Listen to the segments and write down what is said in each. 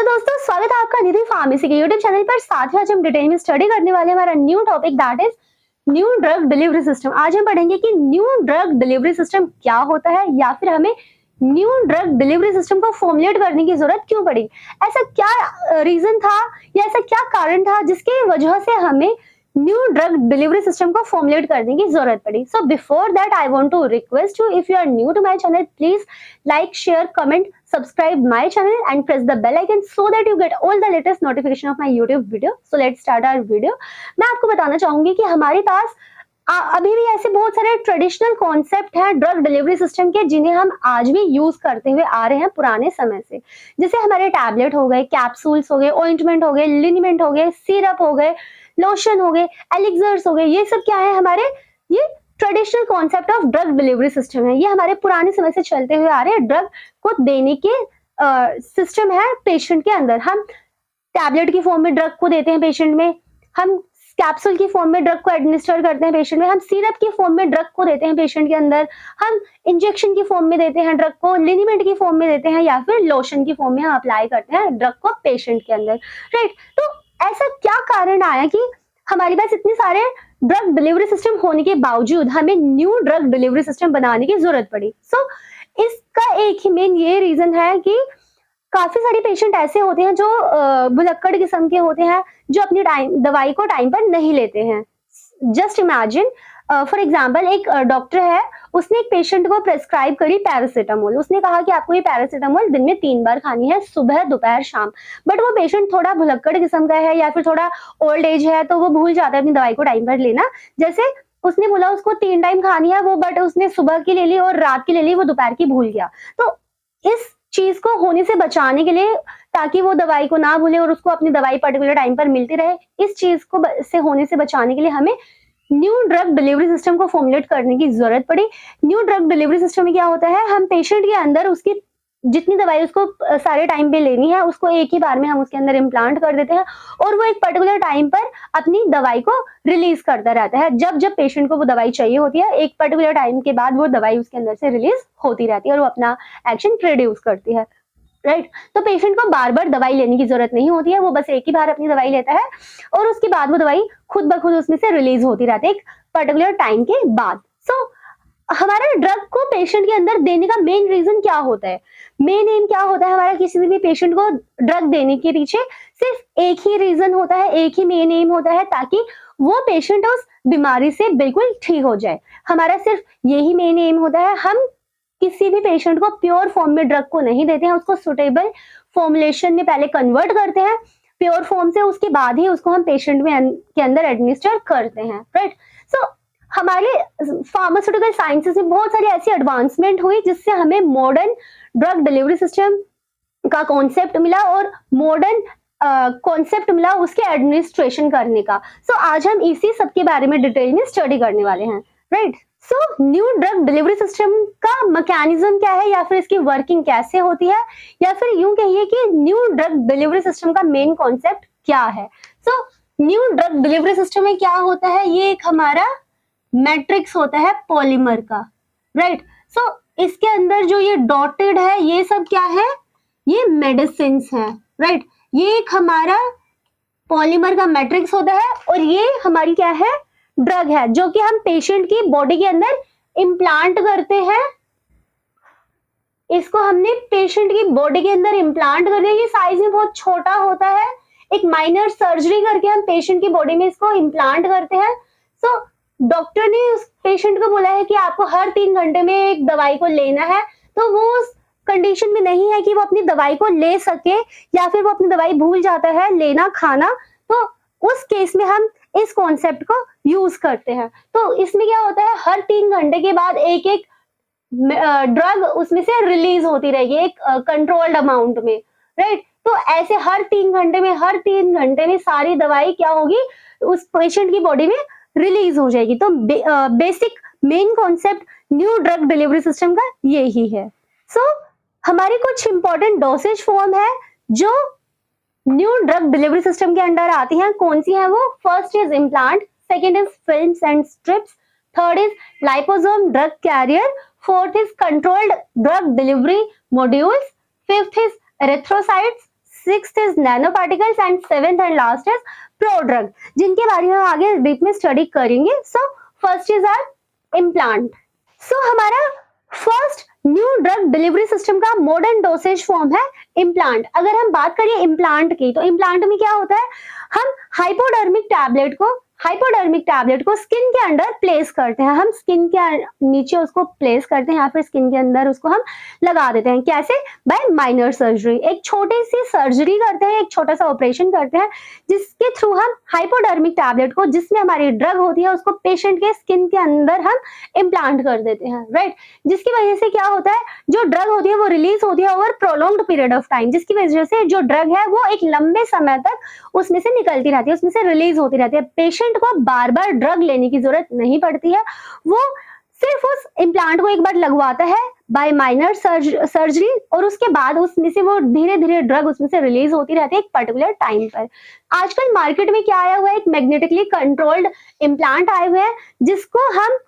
Hello दोस्तों, स्वागत है आपका निधि फार्मेसी के यूट्यूब चैनल पर। साथ ही आज हम डिटेल में स्टडी करने वाले हैं हमारा new topic, that is new drug delivery system. आज हम पढ़ेंगे कि न्यू ड्रग डिलीवरी सिस्टम क्या होता है, या फिर हमें न्यू ड्रग डिलीवरी सिस्टम को फॉर्मुलेट करने की जरूरत क्यों पड़ी। ऐसा क्या रीजन था या ऐसा क्या कारण था जिसकी वजह से हमें न्यू ड्रग डिलीवरी सिस्टम को फॉर्मुलेट करने की जरूरत पड़ी। So before that I want to request you, if you are new to my channel, please like, share, comment, subscribe my channel and press the bell icon so that you get all the latest notification of my YouTube video. So let's start our video. मैं आपको बताना चाहूंगी कि हमारे पास अभी भी ऐसे बहुत सारे ट्रेडिशनल कॉन्सेप्ट हैं ड्रग डिलीवरी सिस्टम के, जिन्हें हम आज भी यूज करते हुए आ रहे हैं पुराने समय से। जैसे हमारे टैबलेट हो गए, कैप्सूल्स हो गए, ऑइंटमेंट हो गए, लिनीमेंट हो गए, सिरप हो गए, लोशन हो गए, एलिक्सर्स हो गए। ये सब क्या है, हमारे ये traditional concept of drug delivery system है। ये हमारे पुराने समय से चलते हुए आ रहे हैं। ड्रग को देने के सिस्टम है पेशेंट के अंदर। हम टैबलेट की फॉर्म में ड्रग को देते हैं पेशेंट में, हम कैप्सूल की फॉर्म में ड्रग को एडमिनिस्टर करते हैं पेशेंट में, हम सिरप की फॉर्म में ड्रग को देते हैं पेशेंट के अंदर, हम इंजेक्शन की फॉर्म में देते हैं ड्रग को, लिनीमेंट की फॉर्म में देते हैं, या फिर लोशन की फॉर्म में हम अप्लाई करते हैं ड्रग को पेशेंट के अंदर, राइट। तो ऐसा क्या कारण आया कि हमारे पास इतने सारे ड्रग डिलीवरी सिस्टम होने के बावजूद हमें न्यू ड्रग डिलीवरी सिस्टम बनाने की जरूरत पड़ी। सो इसका एक ही मेन ये रीजन है कि काफी सारे पेशेंट ऐसे होते हैं जो भुलक्कड़ किस्म के होते हैं, जो अपनी दवाई को टाइम पर नहीं लेते हैं। जस्ट इमेजिन, फॉर एग्जाम्पल, एक डॉक्टर है, उसने एक पेशेंट को प्रेस्क्राइब करी पैरासीटामोल। उसने कहा कि आपको ये पैरासीटामोल दिन में 3 बार खानी है, सुबह, दोपहर, शाम। बट वो पेशेंट थोड़ा भुलक्कड़ किस्म का है या फिर थोड़ा ओल्ड एज है, तो वो भूल जाता है अपनी दवाई को टाइम पर लेना। जैसे उसने बोला उसको 3 टाइम खानी है वो, बट उसने सुबह की ले ली और रात की ले ली, वो दोपहर की भूल गया। तो इस चीज को होने से बचाने के लिए, ताकि वो दवाई को ना भूले और उसको अपनी दवाई पर्टिकुलर टाइम पर मिलती रहे, इस चीज को से होने से बचाने के लिए हमें न्यू ड्रग डिलीवरी सिस्टम को फॉर्मुलेट करने की जरूरत पड़ी। न्यू ड्रग डिलीवरी सिस्टम में क्या होता है, हम पेशेंट के अंदर उसकी जितनी दवाई उसको सारे टाइम पे लेनी है, उसको एक ही बार में हम उसके अंदर इम्प्लांट कर देते हैं, और वो एक पर्टिकुलर टाइम पर अपनी दवाई को रिलीज करता रहता है। जब जब पेशेंट को वो दवाई चाहिए होती है, एक पर्टिकुलर टाइम के बाद वो दवाई उसके अंदर से रिलीज होती रहती है और वो अपना एक्शन प्रोड्यूस करती है, राइट। तो पेशेंट को बार बार दवाई लेने की जरूरत नहीं होती है, वो बस एक ही बार अपनी दवाई लेता है और उसके बाद वो दवाई खुद ब खुद उसमें से रिलीज होती रहती है एक पर्टिकुलर टाइम के बाद। सो हमारा ड्रग को पेशेंट के अंदर देने का मेन रीजन क्या होता है, मेन एम क्या होता है हमारा किसी भी पेशेंट को ड्रग देने के पीछे? सिर्फ एक ही रीजन होता है, एक ही मेन एम होता है, ताकि वो पेशेंट उस बीमारी से बिल्कुल ठीक हो जाए। हमारा सिर्फ यही मेन एम होता है। हम किसी भी पेशेंट को प्योर फॉर्म में ड्रग को नहीं देते हैं, उसको सुटेबल फॉर्मुलेशन में पहले कन्वर्ट करते हैं प्योर फॉर्म से, उसके बाद ही उसको हम पेशेंट में के अंदर एडमिनिस्टर करते हैं, राइट। सो हमारे फार्मास्यूटिकल साइंसेस में बहुत सारी ऐसी एडवांसमेंट हुई जिससे हमें मॉडर्न ड्रग डिलीवरी सिस्टम का कॉन्सेप्ट मिला और मॉडर्न कॉन्सेप्ट मिला उसके एडमिनिस्ट्रेशन करने का। सो आज हम इसी सब के बारे में डिटेल में स्टडी करने वाले हैं, right. So new drug delivery system का मैकेनिज्म क्या है, या फिर इसकी वर्किंग कैसे होती है, या फिर यूं कहिए कि न्यू ड्रग डिलीवरी सिस्टम का मेन कॉन्सेप्ट क्या है। So new drug delivery system में क्या होता है, ये एक हमारा मैट्रिक्स होता है पॉलीमर का, राइट। सो इसके अंदर जो ये डॉटेड है, ये सब क्या है, ये मेडिसिन है, राइट। ये एक हमारा पॉलीमर का मैट्रिक्स होता है और ये हमारी क्या है, ड्रग है, जो कि हम पेशेंट की बॉडी के अंदर इम्प्लांट करते हैं। इसको हमने पेशेंट की बॉडी के अंदर इम्प्लांट कर दिया। ये साइज में बहुत छोटा होता है, एक माइनर सर्जरी करके हम पेशेंट की बॉडी में इसको इम्प्लांट करते हैं। सो डॉक्टर ने उस पेशेंट को बोला है कि आपको हर 3 घंटे में एक दवाई को लेना है, तो वो उस कंडीशन में नहीं है कि वो अपनी दवाई को ले सके, या फिर वो अपनी दवाई भूल जाता है लेना खाना, तो उस केस में हम इस कॉन्सेप्ट को यूज करते हैं। तो इसमें क्या होता है, हर 3 घंटे के बाद एक एक ड्रग उसमें से रिलीज होती रहेगी एक कंट्रोल्ड अमाउंट में, राइट। तो ऐसे हर 3 घंटे में सारी दवाई क्या होगी, उस पेशेंट की बॉडी में रिलीज हो जाएगी। तो basic main concept new drug delivery system का यही है। सो हमारी कुछ इंपॉर्टेंट डोसेज फॉर्म है जो न्यू ड्रग डिलीवरी सिस्टम के अंडर आती हैं। कौन सी है वो? First is implant, second is films and strips, third is liposome drug carrier, fourth is controlled drug delivery modules, fifth is erythrocytes, sixth is nano particles and seventh and last is prodrug, जिनके बारे में हम आगे deep में study करेंगे। So first is our implant. So हमारा first new drug delivery system का modern dosage form है इम्प्लांट। अगर हम बात करें इम्प्लांट की, तो इम्प्लांट में क्या होता है, हम हाइपोडर्मिक टैबलेट को स्किन के अंदर प्लेस करते हैं। हम स्किन के नीचे उसको प्लेस करते हैं या फिर स्किन के अंदर उसको हम लगा देते हैं। कैसे? By minor surgery. एक छोटी सी सर्जरी करते हैं, एक छोटा सा ऑपरेशन करते हैं, जिसके थ्रू हम हाइपोडर्मिक टैबलेट को, जिसमें हमारी ड्रग होती है, उसको पेशेंट के स्किन के अंदर हम इम्प्लांट कर देते हैं, राइट। जिसकी वजह से क्या होता है, जो ड्रग होती है वो रिलीज होती है over prolonged period of time, जिसकी वजह से जो ड्रग है वो एक लंबे समय तक उसमें से निकलती रहती है, उसमें से रिलीज होती रहती है। पेशेंट को बार बार ड्रग लेने की जरूरत नहीं पड़ती है, वो सिर्फ उस इम्प्लांट को एक बार लगवाता है बाय माइनर सर्जरी, और उसके बाद उसमें से वो धीरे धीरे ड्रग उसमें से रिलीज होती रहती है एक पर्टिकुलर टाइम पर। आजकल मार्केट में क्या आया हुआ है, एक मैग्नेटिकली कंट्रोल्ड इम्प्लांट आए हुए हैं, जिसको हम,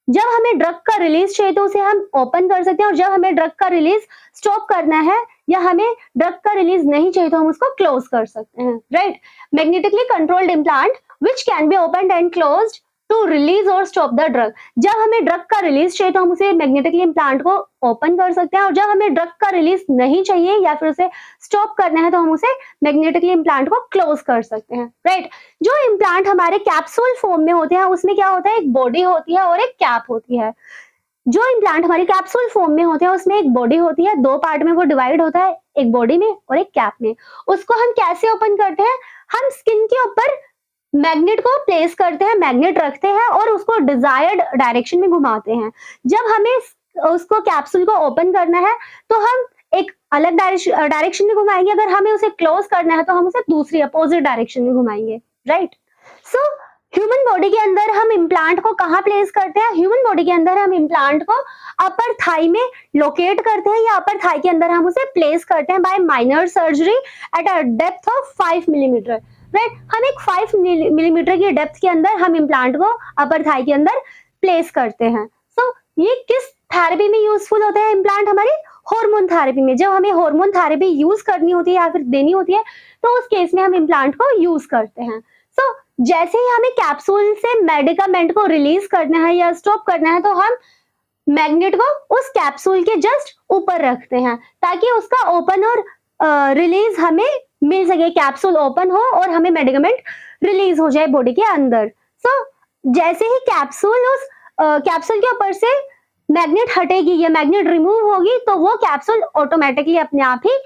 जब हमें ड्रग का रिलीज चाहिए तो उसे हम ओपन कर सकते हैं, और जब हमें ड्रग का रिलीज स्टॉप करना है या हमें ड्रग का रिलीज नहीं चाहिए तो हम उसको क्लोज कर सकते हैं, right. Magnetically controlled implant which can be open and closed to release और स्टॉप द ड्रग। जब हमें ड्रग का रिलीज चाहिए तो हम उसे मैग्नेटिकली इम्प्लांट को ओपन कर सकते हैं, और जब हमें ड्रग का रिलीज नहीं चाहिए या फिर उसे स्टॉप करना है तो हम उसे मैग्नेटिकली इम्प्लांट को क्लोज कर सकते हैं, राइट। जो इम्प्लांट हमारे कैप्सूल फॉर्म में होते हैं, उसमें क्या होता है, एक बॉडी होती है और एक कैप होती है। जो इम्प्लांट हमारी कैप्सूल फॉर्म में होते हैं उसमें एक बॉडी होती है, दो पार्ट में वो डिवाइड होता है, एक बॉडी में और एक कैप में। उसको हम कैसे ओपन करते हैं, हम स्किन के ऊपर मैग्नेट को प्लेस करते हैं, मैग्नेट रखते हैं और उसको डिजायर्ड डायरेक्शन में घुमाते हैं। जब हमें उसको कैप्सूल को ओपन करना है तो हम एक अलग डायरेक्शन में घुमाएंगे, अगर हमें उसे क्लोज करना है तो हम उसे दूसरी अपोजिट डायरेक्शन में घुमाएंगे, राइट। सो ह्यूमन बॉडी के अंदर हम इम्प्लांट को कहाँ प्लेस करते हैं, ह्यूमन बॉडी के अंदर हम इम्प्लांट को अपर थाई में लोकेट करते हैं, या अपर थाई के अंदर हम उसे प्लेस करते हैं by minor surgery at a depth of 5 millimetre, right. हम एक 5 मिलीमीटर की डेप्थ के अंदर हम इम्प्लांट को अपर थाई के अंदर प्लेस करते हैं। सो ये किस थेरेपी में यूजफुल होता है इम्प्लांट, हमारी हार्मोन थेरेपी में। जब हमें हार्मोन थेरेपी यूज करनी होती है या फिर देनी होती है तो उस केस में हम इम्प्लांट को यूज करते हैं। सो जैसे ही हमें कैप्सूल से मेडिकामेंट को रिलीज करना है या स्टॉप करना है तो हम मैग्नेट को उस कैप्सूल के जस्ट ऊपर रखते हैं, ताकि उसका ओपन और रिलीज हमें मिल सके, कैप्सूल ओपन हो और हमें मेडिकामेंट रिलीज हो जाए बॉडी के अंदर। सो जैसे ही कैप्सूल के ऊपर से मैग्नेट हटेगी या मैग्नेट रिमूव होगी तो वो कैप्सूल ऑटोमेटिकली अपने आप ही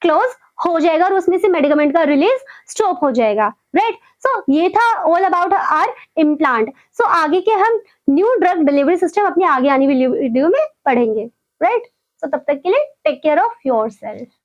क्लोज हो जाएगा और उसमें से मेडिकामेंट का रिलीज स्टॉप हो जाएगा, राइट। सो ये था ऑल अबाउट आवर इम्प्लांट। सो आगे के हम न्यू ड्रग डिलीवरी सिस्टम अपने आगे आने वाली वीडियो में पढ़ेंगे, राइट। सो तब तक के लिए टेक केयर ऑफ योरसेल्फ।